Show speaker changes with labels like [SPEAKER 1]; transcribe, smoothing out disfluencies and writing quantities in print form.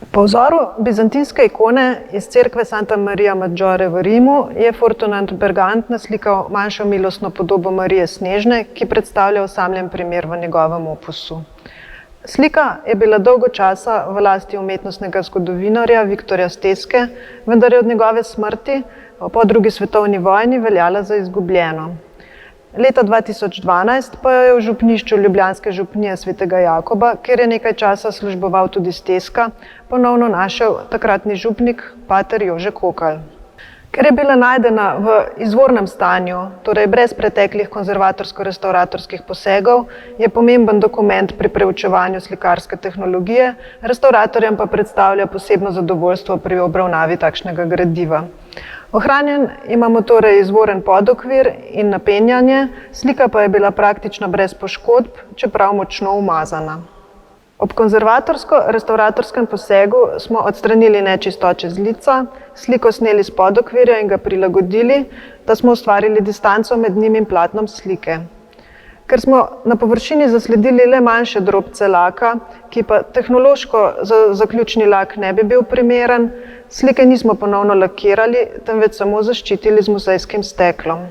[SPEAKER 1] Po vzoru bizantinske ikone iz cerkve Santa Maria Maggiore v Rimu je Fortunat Bergant naslikal manjšo milostno podobo Marije Snežne, ki predstavlja osamljen primer v njegovem opusu. Slika je bila dolgo časa v lasti umetnostnega zgodovinarja Viktorja Steske, vendar je od njegove smrti po drugi svetovni vojni veljala za izgubljeno. Leta 2012 pa jo je v župnišču ljubljanske župnije Svetega Jakoba, kjer je nekaj časa služboval tudi Steska, ponovno našel takratni župnik pater Jože Kokalj. Ker je bila najdena v izvornem stanju, torej brez preteklih konzervatorsko-restavratorskih posegov, je pomemben dokument pri preučevanju slikarske tehnologije, restavratorjem pa predstavlja posebno zadovoljstvo pri obravnavi takšnega gradiva. Ohranjen imamo torej izvoren podokvir in napenjanje, slika pa je bila praktično brez poškodb, čeprav močno umazana. Ob konzervatorsko-restavratorskem posegu smo odstranili nečistoče z lica, sliko sneli s podokvirja in ga prilagodili, da smo ustvarili distanco med njim in platnom slike. Ker smo na površini zasledili le manjše drobce laka, ki pa tehnološko za zaključni lak ne bi bil primeren, slike nismo ponovno lakirali, temveč samo zaščitili z muzejskim steklom.